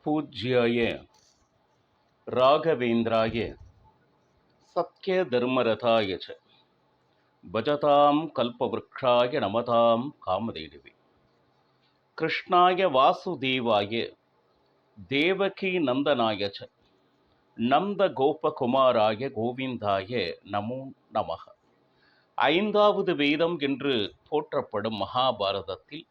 பூஜ்யாய ராகவேந்திராய சத்ய தர்மரதாய ச பஜதாம் கல்பவ்ருக்ஷாய நமதாம் காமதேனுவே கிருஷ்ணாய வாசுதேவாய தேவகி நந்தனாய ச நந்த கோபகுமாராய கோவிந்தாய நமோ நமக. ஐந்தாவது வேதம் என்று போற்றப்படும் மகாபாரதத்தில்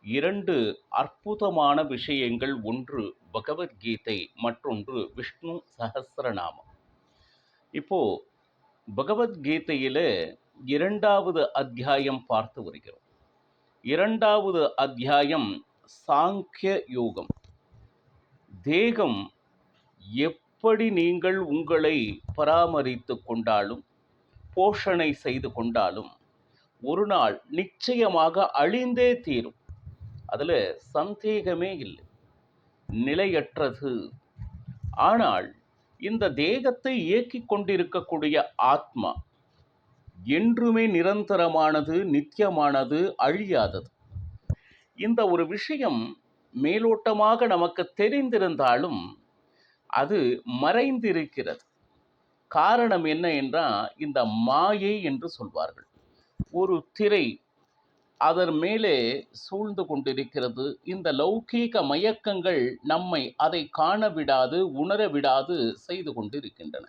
இரண்டு அற்புதமான விஷயங்கள், ஒன்று பகவத்கீதை, மற்றொன்று விஷ்ணு சஹஸ்ரநாமம். இப்போ பகவத்கீதையில இரண்டாவது அத்தியாயம் பார்த்து வருகிறோம். இரண்டாவது அத்தியாயம் சாங்கிய யோகம். தேகம் எப்படி நீங்கள் உங்களை பராமரித்து கொண்டாலும் போஷணை செய்து கொண்டாலும் ஒரு நாள் நிச்சயமாக அழிந்தே தீரும். அதுல சந்தேகமே இல்லை, நிலையற்றது. ஆனால் இந்த தேகத்தை இயக்கிக் கொண்டிருக்கக்கூடிய ஆத்மா என்றுமே நிரந்தரமானது, நித்தியமானது, அழியாதது. இந்த ஒரு விஷயம் மேலோட்டமாக நமக்கு தெரிந்திருந்தாலும் அது மறைந்திருக்கிறது. காரணம் என்ன என்றால், இந்த மாயை என்று சொல்வார்கள். ஒரு திரை அதன் மேலே சூழ்ந்து கொண்டிருக்கிறது. இந்த லௌகீக மயக்கங்கள் நம்மை அதை காண விடாது, உணர விடாது செய்து கொண்டிருக்கின்றன.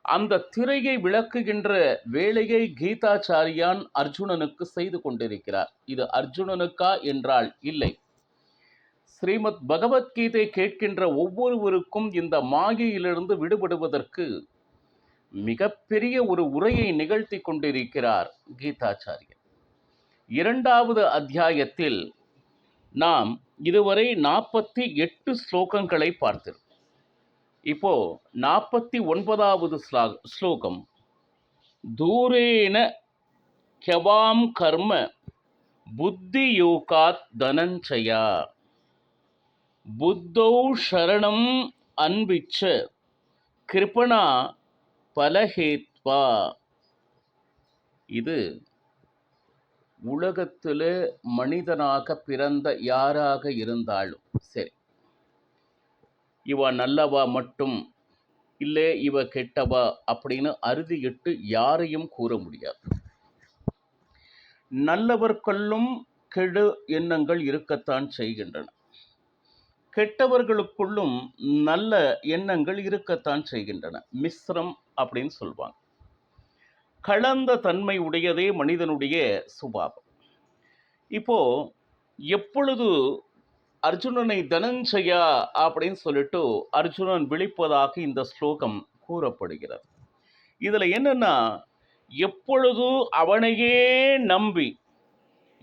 அந்த திரையை விளக்குகின்ற வேலையை கீதாச்சாரியான் அர்ஜுனனுக்கு செய்து கொண்டிருக்கிறார். இது அர்ஜுனனுக்கா என்றால் இல்லை, ஸ்ரீமத் பகவத்கீதை கேட்கின்ற ஒவ்வொருவருக்கும் இந்த மாயையிலிருந்து விடுபடுவதற்கு மிகப்பெரிய ஒரு உரையை நிகழ்த்தி கொண்டிருக்கிறார் கீதாச்சாரியன். இரண்டாவது அத்தியாயத்தில் நாம் இதுவரை 48 ஸ்லோகங்களை பார்த்தோம். இப்போ 49வது ஸ்லோகம். தூரேன ஹ்யவாம் கர்ம புத்தி யோகாத் தனஞ்சயா புத்தௌ சரணம் அன்விச்ச கிருபணா பலஹேத்வா. இது உலகத்தில் மனிதனாக பிறந்த யாராக இருந்தாலும் சரி, இவ நல்லவா மட்டும் இல்லை இவ கெட்டவா அப்படின்னு அறுதியிட்டு யாரையும் கூற முடியாது. நல்லவர்களும் கெடு எண்ணங்கள் இருக்கத்தான் செய்கின்றன, கெட்டவர்களுக்குள்ளும் நல்ல எண்ணங்கள் இருக்கத்தான் செய்கின்றன. மிஸ்ரம் அப்படின்னு சொல்வாங்க. கலந்த தன்மை உடையதே மனிதனுடைய சுபாவம். இப்போ எப்பொழுது அர்ஜுனனை தனஞ்சயா அப்படின்னு சொல்லிட்டு அர்ஜுனன் விழிப்பதாக இந்த ஸ்லோகம் கூறப்படுகிறது. இதுல என்னன்னா, எப்பொழுது அவனையே நம்பி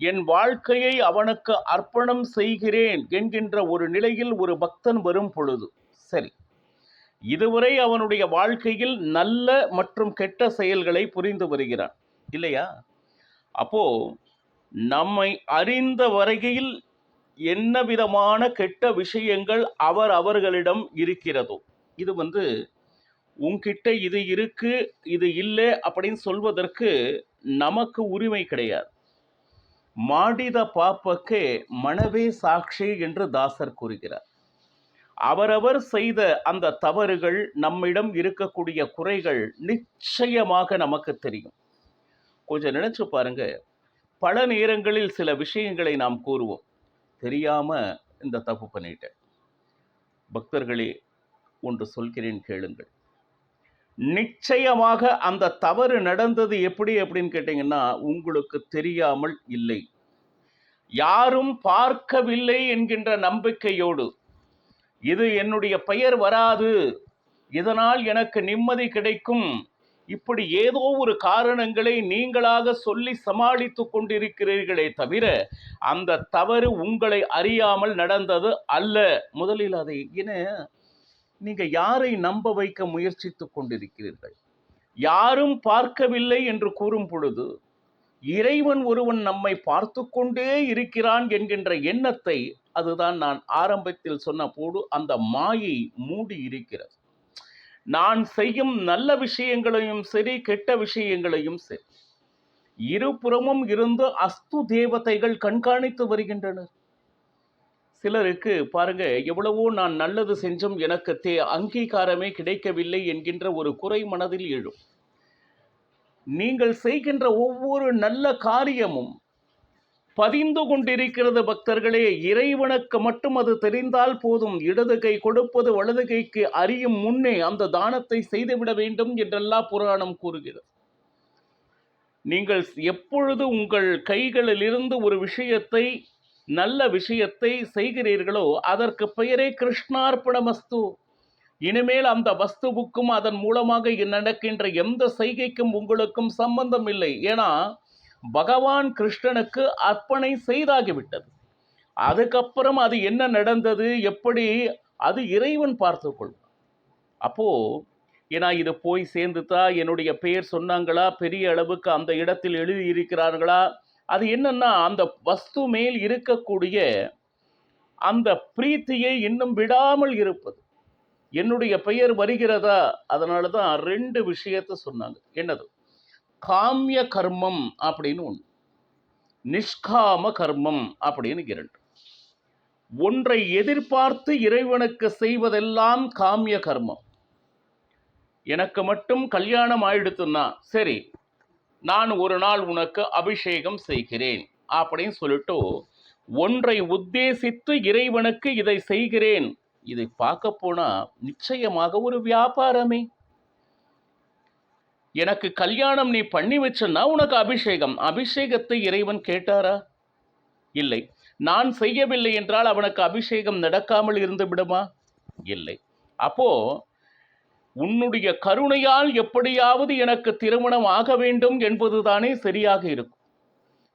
என் வாழ்க்கையை அவனுக்கு அர்ப்பணம் செய்கிறேன் என்கின்ற ஒரு நிலையில் ஒரு பக்தன் வரும் பொழுது, சரி, இதுவரை அவனுடைய வாழ்க்கையில் நல்ல மற்றும் கெட்ட செயல்களை புரிந்து வருகிறான் இல்லையா? அப்போ நம்மை அறிந்த வரையில் என்ன விதமான கெட்ட விஷயங்கள் அவர்களிடம் இருக்கிறதோ, இது உன்கிட்ட இது இருக்கு இது இல்லை அப்படின்னு சொல்வதற்கு நமக்கு உரிமை கிடையாது. மாடித பாப்பக்கே மனவே சாட்சி என்று தாசர் கூறுகிறார். அவரவர் செய்த அந்த தவறுகள், நம்மிடம் இருக்கக்கூடிய குறைகள் நிச்சயமாக நமக்கு தெரியும். கொஞ்சம் நினைச்சு பாருங்க, பல நேரங்களில் சில விஷயங்களை நாம் கூறுவோம், தெரியாம இந்த தப்பு பண்ணிட்டேன். பக்தர்களே, ஒன்று சொல்கிறேன் கேளுங்கள். நிச்சயமாக அந்த தவறு நடந்தது எப்படி அப்படின்னு கேட்டீங்கன்னா, உங்களுக்கு தெரியாமல் இல்லை, யாரும் பார்க்கவில்லை என்கின்ற நம்பிக்கையோடு, இது என்னுடைய பெயர் வராது, இதனால் எனக்கு நிம்மதி கிடைக்கும், இப்படி ஏதோ ஒரு காரணங்களை நீங்களாக சொல்லி சமாளித்து கொண்டிருக்கிறீர்களே தவிர அந்த தவறு உங்களை அறியாமல் நடந்தது அல்ல. முதலில் அதை நீங்க யாரை நம்ப வைக்க முயற்சித்து கொண்டிருக்கிறீர்கள்? யாரும் பார்க்கவில்லை என்று கூறும் பொழுது இறைவன் ஒருவன் நம்மை பார்த்து கொண்டே இருக்கிறான் என்கின்ற எண்ணத்தை, அதுதான் நான் ஆரம்பத்தில் சொன்ன போது அந்த மாயை மூடி இருக்கிறது. நான் செய்யும் நல்ல விஷயங்களையும் சரி, கெட்ட விஷயங்களையும் சரி, இருபுறமும் இருந்து அஸ்து தேவதைகள் கண்காணித்து வருகின்றனர். சிலருக்கு பாருங்க, எவ்வளவோ நான் நல்லது செஞ்சும் எனக்கு அங்கீகாரமே கிடைக்கவில்லை என்கின்ற ஒரு குறை மனதில் எழும். நீங்கள் செய்கின்ற ஒவ்வொரு நல்ல காரியமும் பதிந்து கொண்டிருக்கிறது பக்தர்களே. இறைவனுக்கு மட்டும் அது தெரிந்தால் போதும். இடது கை கொடுப்பது வலது கைக்கு அறியும் முன்னே அந்த தானத்தை செய்துவிட வேண்டும் என்றெல்லாம் புராணம் கூறுகிறது. நீங்கள் எப்பொழுது உங்கள் கைகளிலிருந்து ஒரு விஷயத்தை, நல்ல விஷயத்தை செய்கிறீர்களோ அதற்கு பெயரே கிருஷ்ணார்ப்பணமஸ்து. இனிமேல் அந்த வஸ்துவுக்கும் அதன் மூலமாக நடக்கின்ற எந்த செய்கைக்கும் உங்களுக்கும் சம்பந்தம் இல்லை. ஏன்னா பகவான் கிருஷ்ணனுக்கு அர்ப்பணை செய்தாகிவிட்டது. அதுக்கப்புறம் அது என்ன நடந்தது, எப்படி, அது இறைவன் பார்த்துக்கொள்வார். அப்போ ஏன்னா இது போய் சேர்ந்துட்டா, என்னுடைய பெயர் சொன்னாங்களா, பெரிய அளவுக்கு அந்த இடத்தில் எழுதி இருக்கிறார்களா, அது என்னன்னா அந்த வஸ்து மேல் இருக்கக்கூடிய அந்த பிரீத்தியை இன்னும் விடாமல் இருப்பது. என்னுடைய பெயர் வருகிறதா, அதனால தான் 2 விஷயத்தை சொன்னாங்க. என்னது? காமிய கர்மம் அப்படின்னு ஒன்று, நிஷ்காம கர்மம் அப்படின்னு 2. ஒன்றை எதிர்பார்த்து இறைவனுக்கு செய்வதெல்லாம் காமிய கர்மம். எனக்கு மட்டும் கல்யாணம் ஆயிடுத்துன்னா சரி, நான் ஒரு நாள் உனக்கு அபிஷேகம் செய்கிறேன் அப்படின்னு சொல்லிட்டு ஒன்றை உத்தேசித்து இறைவனுக்கு இதை செய்கிறேன். இதை பார்க்க போனா நிச்சயமாக ஒரு வியாபாரமே. எனக்கு கல்யாணம் நீ பண்ணி வச்சனா உனக்கு அபிஷேகம். அபிஷேகத்தை இறைவன் கேட்டாரா? இல்லை. நான் செய்யவில்லை என்றால் அவனுக்கு அபிஷேகம் நடக்காமல் இருந்து விடுமா? இல்லை. அப்போ உன்னுடைய கருணையால் எப்படியாவது எனக்கு திருமணம் ஆக வேண்டும் என்பதுதானே சரியாக இருக்கும்.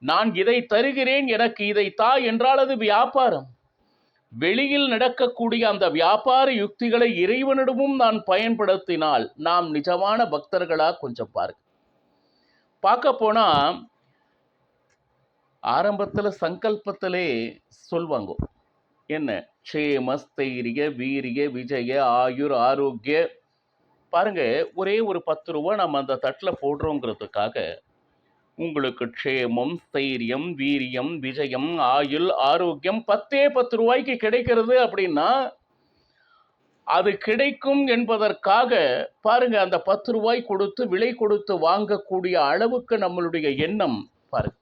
நான் இதை தருகிறேன், எனக்கு இதை தா என்றால் அது வியாபாரம். வெளியில் நடக்கக்கூடிய அந்த வியாபார யுக்திகளை இறைவனிடமும் நான் பயன்படுத்தினால் நாம் நிஜமான பக்தர்களா? கொஞ்சம் பாருங்க. பார்க்க போனா ஆரம்பத்தில் சங்கல்பத்திலே சொல்வாங்க, என்ன? க்ஷேம ஸ்தைரிய வீரிய விஜய ஆயுர் ஆரோக்கிய. பாருங்க, ஒரே ஒரு 10 ரூபா நம்ம அந்த தட்டில் போடுறோங்கிறதுக்காக உங்களுக்கு க்ஷேமம், ஸ்தைரியம், வீரியம், விஜயம், ஆயுள், ஆரோக்கியம் 10 ரூபாய்க்கு கிடைக்கிறது அப்படின்னா அது கிடைக்கும் என்பதற்காக பாருங்க அந்த 10 ரூபாய் கொடுத்து விலை கொடுத்து வாங்கக்கூடிய அளவுக்கு நம்மளுடைய எண்ணம் பாருங்க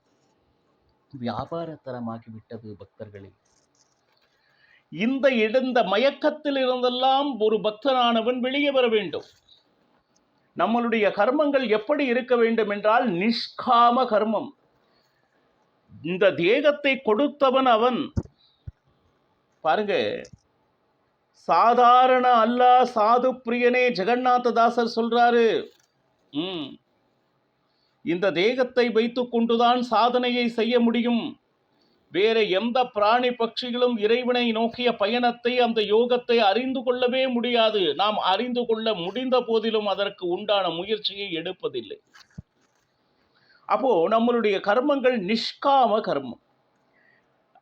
வியாபாரத்தரமாகிவிட்டது பக்தர்களே. இந்த மயக்கத்தில் இருந்தெல்லாம் ஒரு பக்தனானவன் வெளியே வர வேண்டும். நம்மளுடைய கர்மங்கள் எப்படி இருக்க வேண்டும் என்றால் நிஷ்காம கர்மம். இந்த தேகத்தை கொடுத்தவன் அவன். பாருங்க, சாதாரண அல்லா சாது பிரியனே ஜெகநாததாசர் சொல்றாரு, இந்த தேகத்தை வைத்துக் கொண்டுதான் சாதனையை செய்ய முடியும். வேற எந்த பிராணி பட்சிகளும் இறைவனை நோக்கிய பயணத்தை, அந்த யோகத்தை அறிந்து கொள்ளவே முடியாது. நாம் அறிந்து கொள்ள முடிந்த போதிலும் அதற்கு உண்டான முயற்சியை எடுப்பதில்லை. அப்போ நம்மளுடைய கர்மங்கள் நிஷ்காம கர்மம்.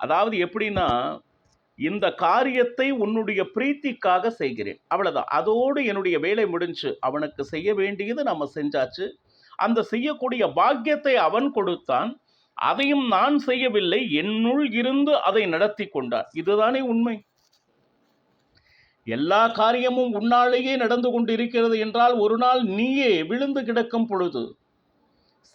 அதாவது எப்படின்னா, இந்த காரியத்தை உன்னுடைய பிரீத்திக்காக செய்கிறேன், அவ்வளவுதான். அதோடு என்னுடைய வேலை முடிஞ்சு. அவனுக்கு செய்ய வேண்டியது நம்ம செஞ்சாச்சு. அந்த செய்யக்கூடிய பாக்கியத்தை அவன் கொடுத்தான், அதையும் நான் செய்யவில்லை, என்னுள் இருந்து அதை நடத்தி கொண்டான். இதுதானே உண்மை. எல்லா காரியமும் உன்னாலேயே நடந்து கொண்டிருக்கிறது என்றால் ஒரு நாள் நீயே விழுந்து கிடக்கும் பொழுது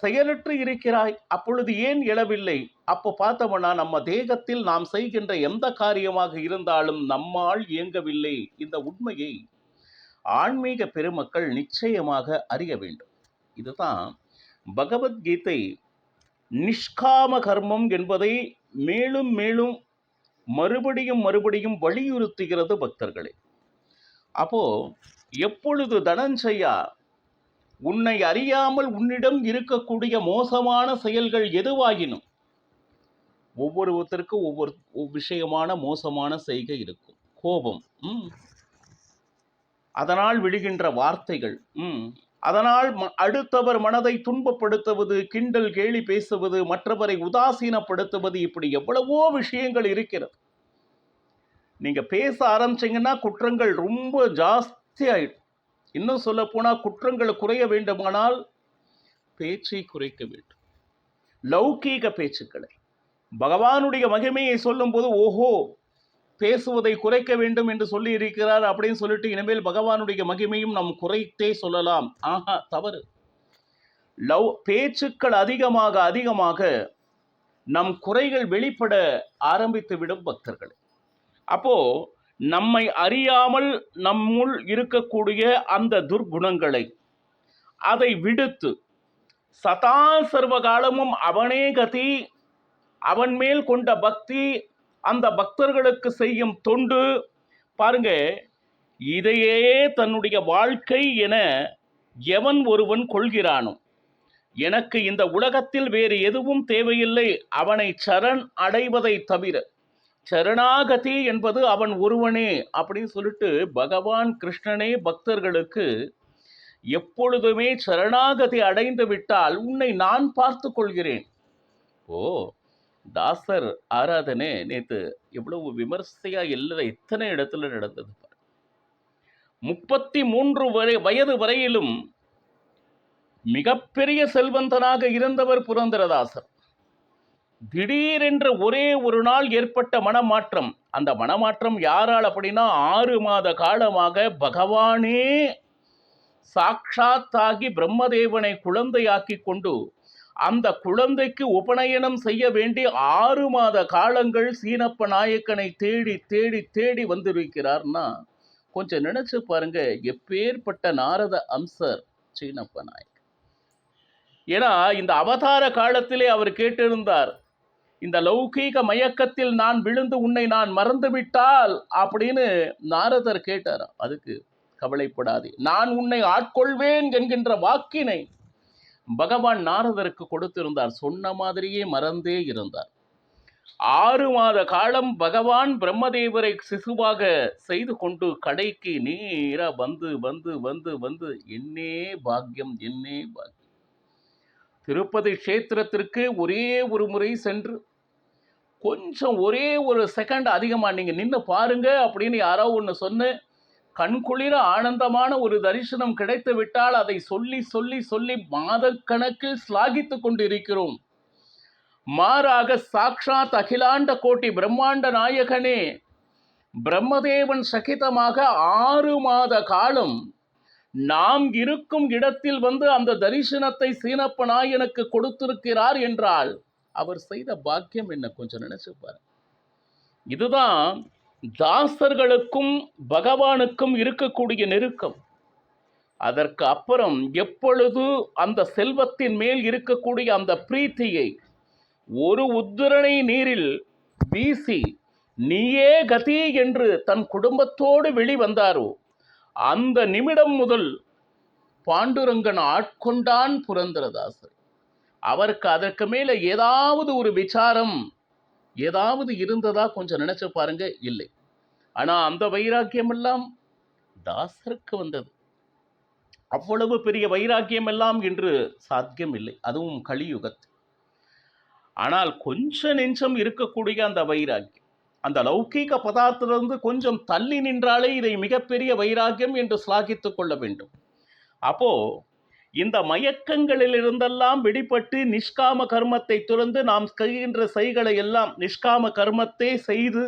செயலற்று இருக்கிறாய், அப்பொழுது ஏன் எழவில்லை? அப்போ பார்த்தோம்னா நம்ம தேகத்தில் நாம் செய்கின்ற எந்த காரியமாக இருந்தாலும் நம்மால் இயங்கவில்லை. இந்த உண்மையை ஆன்மீக பெருமக்கள் நிச்சயமாக அறிய வேண்டும். இதுதான் பகவத்கீதை நிஷ்காம கர்மம் என்பதை மேலும் மேலும் மறுபடியும் வலியுறுத்துகிறது பக்தர்களே. அப்போ எப்பொழுது தனஞ்சயா உன்னை அறியாமல் உன்னிடம் இருக்கக்கூடிய மோசமான செயல்கள் எதுவாகினும், ஒவ்வொருத்தருக்கும் ஒவ்வொரு விஷயமான மோசமான செய்கை இருக்கும். கோபம், அதனால் விழுகின்ற வார்த்தைகள், அதனால் அடுத்தவர் மனதை துன்பப்படுத்துவது, கிண்டல் கேலி பேசுவது, மற்றவரை உதாசீனப்படுத்துவது, இப்படி எவ்வளவோ விஷயங்கள் இருக்கிறது. நீங்க பேச ஆரம்பிச்சீங்கன்னா குற்றங்கள் ரொம்ப ஜாஸ்தி ஆயிடும். இன்னும் சொல்ல போனா குற்றங்கள் குறைய வேண்டுமானால் பேச்சை குறைக்க வேண்டும். லௌகீக பேச்சுக்களை, பகவானுடைய மகிமையை சொல்லும் போது ஓஹோ பேசுவதை குறைக்க வேண்டும் என்று சொல்லி இருக்கிறார் அப்படின்னு சொல்லிட்டு இனிமேல் பகவானுடைய மகிமையும் நாம் குறைத்தே சொல்லலாம். ஆஹா, தவறு. பேச்சுக்கள் அதிகமாக அதிகமாக நம் குறைகள் வெளிப்பட ஆரம்பித்து விடும் பக்தர்கள். அப்போ நம்மை அறியாமல் நம்முள் இருக்கக்கூடிய அந்த துர்குணங்களை அதை விடுத்து சதா சர்வ காலமும் அவனே கதி, அவன் மேல் கொண்ட பக்தி, அந்த பக்தர்களுக்கு செய்யும் தொண்டு பாருங்க, இதையே தன்னுடைய வாழ்க்கை என எவன் ஒருவன் கொள்கிறானோ, எனக்கு இந்த உலகத்தில் வேறு எதுவும் தேவையில்லை அவனை சரண் அடைவதை தவிர, சரணாகதி என்பது அவன் ஒருவனே அப்படின்னு சொல்லிட்டு பகவான் கிருஷ்ணனே பக்தர்களுக்கு எப்பொழுதுமே சரணாகதி அடைந்து விட்டால் உன்னை நான் பார்த்து கொள்கிறேன். தாசர் ஆராதனை நேற்று எவ்வளவு விமர்சையா எத்தனை இடத்துல நடந்தது. 33 வயது வரையிலும் மிகப்பெரிய செல்வந்தனாக இருந்தவர் புரந்தரதாசர். திடீரென்று ஒரே ஒரு நாள் ஏற்பட்ட மனமாற்றம். அந்த மனமாற்றம் யாரால் அப்படின்னா 6 மாத காலமாக பகவானே சாட்சாத்தாகி பிரம்மதேவனை குழந்தையாக்கி கொண்டு அந்த குழந்தைக்கு உபநயனம் செய்ய வேண்டி 6 மாத காலங்கள் சீனப்ப நாயக்கனை தேடி தேடி தேடி வந்திருக்கிறார்னா கொஞ்சம் நினைச்சு பாருங்க, எப்பேற்பட்ட நாரத அம்சர் சீனப்ப நாயக்கன். ஏன்னா இந்த அவதார காலத்திலே அவர் கேட்டிருந்தார், இந்த லௌகீக மயக்கத்தில் நான் விழுந்து உன்னை நான் மறந்து விட்டால் அப்படின்னு நாரதர் கேட்டார். அதுக்கு கவலைப்படாதே, நான் உன்னை ஆட்கொள்வேன் என்கின்ற வாக்கினை பகவான் நாரதருக்கு கொடுத்திருந்தார். சொன்ன மாதிரியே மறந்தே இருந்தார். 6 மாத காலம் பகவான் பிரம்மதேவரை சிசுவாக செய்து கொண்டு கடைக்கு நேரா வந்து வந்து வந்து வந்து என்னே பாக்கியம் என்னே பாக்கியம். திருப்பதி கஷேத்திரத்திற்கு ஒரே ஒரு முறை சென்று கொஞ்சம் ஒரே ஒரு செகண்ட் அதிகமாக நீங்கள் நின்று பாருங்க அப்படின்னு யாரோ ஒன்று சொன்ன கண்குளிர ஆனந்தமான ஒரு தரிசனம் கிடைத்து விட்டால் அதை சொல்லி சொல்லி சொல்லி மாதக்கணக்கில் ஸ்லாகித்து கொண்டிருக்கிறோம். மாறாக சாக்ஷாத் அகிலாண்ட கோட்டி பிரம்மாண்ட நாயகனே பிரம்மதேவன் சகிதமாக 6 மாத காலம் நாம் இருக்கும் இடத்தில் வந்து அந்த தரிசனத்தை சீனப்ப நாயனுக்கு கொடுத்திருக்கிறார் என்றால் அவர் செய்த பாக்கியம் என்ன, கொஞ்சம் நினைச்சு பாருங்க. இதுதான் தாசர்களுக்கும் பகவானுக்கும் இருக்கக்கூடிய நெருக்கம். அதற்கு அப்புறம் எப்பொழுது அந்த செல்வத்தின் மேல் இருக்கக்கூடிய அந்த பிரீத்தியை ஒரு உத்திரணை நீரில் வீசி நீயே கதி என்று தன் குடும்பத்தோடு வெளிவந்தாரோ அந்த நிமிடம் முதல் பாண்டுரங்கன் ஆட்கொண்டான் புரந்தரதாசர். அவருக்கு அதற்கு மேல ஏதாவது ஒரு விசாரம் ஏதாவது இருந்ததா கொஞ்சம் நினைச்சு பாருங்க. இல்லை. ஆனா அந்த வைராக்கியம் எல்லாம் தாசருக்கு வந்தது. அவ்வளவு பெரிய வைராக்கியம் எல்லாம் இன்று சாத்தியம் இல்லை, அதுவும் கலியுகத்தில். ஆனால் கொஞ்ச நெஞ்சம் இருக்கக்கூடிய அந்த வைராக்கியம், அந்த லௌகீக பதார்த்தத்திலிருந்து கொஞ்சம் தள்ளி நின்றாலே இதை மிகப்பெரிய வைராக்கியம் என்று ஸ்லாகித்துக் கொள்ள வேண்டும். அப்போ இந்த மயக்கங்களில் இருந்தெல்லாம் வெளிப்பட்டு நிஷ்காம கர்மத்தை துறந்து நாம் செய்கின்ற செய்களை எல்லாம் நிஷ்காம கர்மத்தை செய்து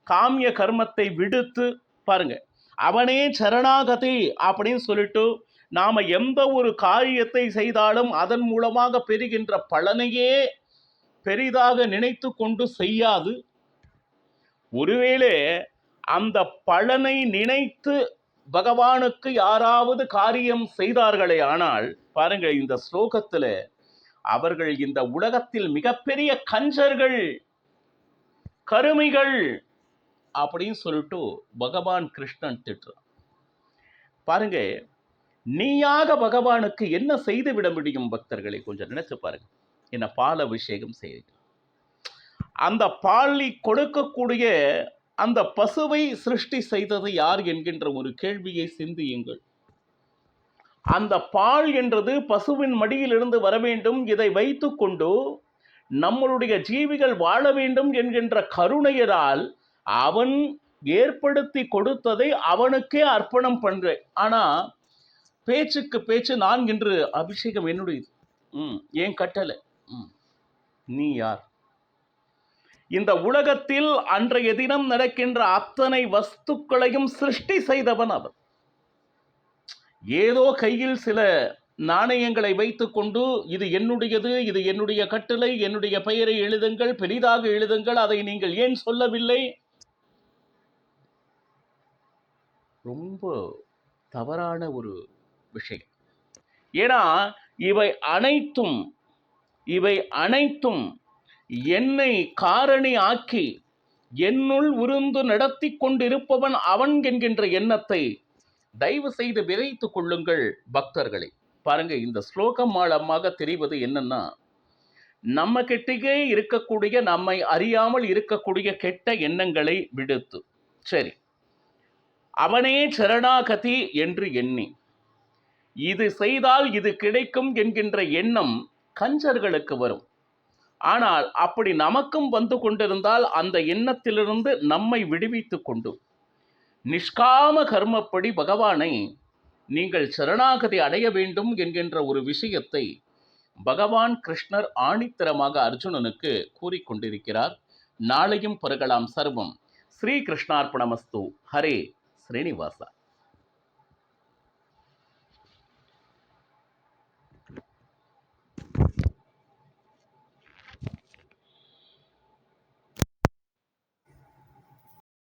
காமிய கர்மத்தை விடுத்து பாருங்க, அவனே சரணாகதி அப்படின்னு சொல்லிட்டு நாம எந்த ஒரு காரியத்தை செய்தாலும் அதன் மூலமாக பெறுகின்ற பலனையே பெரிதாக நினைத்து கொண்டு செய்யாது, ஒருவேளை அந்த பலனை நினைத்து பகவானுக்கு யாராவது காரியம் செய்தார்களே ஆனால் பாருங்க, இந்த ஸ்லோகத்தில் அவர்கள் இந்த உலகத்தில் மிகப்பெரிய கஞ்சர்கள் கருமிகள் அப்படின்னு சொல்லிட்டு பகவான் கிருஷ்ணன் திட்டுறான். பாருங்க, நீயாக பகவானுக்கு என்ன செய்து விட முடியும் பக்தர்களை கொஞ்சம் நினைச்சு பாருங்க. என்ன பால் அபிஷேகம் செய்ய, அந்த பாலை கொடுக்கக்கூடிய அந்த பசுவை சிருஷ்டி செய்தது யார் என்கின்ற ஒரு கேள்வியை சிந்தியுங்கள். அந்த பால் என்றது பசுவின் மடியிலிருந்து வர வேண்டும். இதை வைத்து கொண்டு நம்மளுடைய ஜீவிகள் வாழ வேண்டும் என்கின்ற கருணையரால் அவன் ஏற்படுத்தி கொடுத்ததை அவனுக்கே அர்ப்பணம் பண்றேன். ஆனா பேச்சுக்கு பேச்சு நான் என்று அபிஷேகம் என்னுடையது, ஏன் கட்டளை, நீ யார்? இந்த உலகத்தில் அன்றைய தினம் நடக்கின்ற அத்தனை வஸ்துக்களையும் சிருஷ்டி செய்தவன் அவன். ஏதோ கையில் சில நாணயங்களை வைத்துக்கொண்டு இது என்னுடையது, இது என்னுடைய கட்டளை, என்னுடைய பெயரை எழுதுங்கள், பெரிதாக எழுதுங்கள், அதை நீங்கள் ஏன் சொல்லவில்லை? ரொம்ப தவறான ஒரு விஷயம். ஏன்னா இவை அனைத்தும் என்னை காரணி ஆக்கி என்னுள் உருந்து நடத்தி கொண்டிருப்பவன் அவன் என்கின்ற எண்ணத்தை தயவு செய்து விதைத்துக் கொள்ளுங்கள் பக்தர்களே. பாருங்க, இந்த ஸ்லோகம் மூலமாக தெரிவது என்னன்னா, நம்ம கிட்டே இருக்கக்கூடிய, நம்மை அறியாமல் இருக்கக்கூடிய கெட்ட எண்ணங்களை விடுத்து, சரி அவனே சரணாகதி என்று எண்ணி இது செய்தால் இது கிடைக்கும் என்கின்ற எண்ணம் கஞ்சர்களுக்கு வரும். ஆனால் அப்படி நமக்கும் வந்து கொண்டிருந்தால் அந்த எண்ணத்திலிருந்து நம்மை விடுவித்து கொண்டு நிஷ்காம கர்மப்படி பகவானை நீங்கள் சரணாகதி அடைய வேண்டும் என்கின்ற ஒரு விஷயத்தை பகவான் கிருஷ்ணர் ஆணித்தரமாக அர்ஜுனனுக்கு கூறிக்கொண்டிருக்கிறார். நாளையும் பருகலாம். சர்வம் ஸ்ரீ கிருஷ்ணார்ப்பணமஸ்து. ஹரே ஸ்ரீனிவாசா.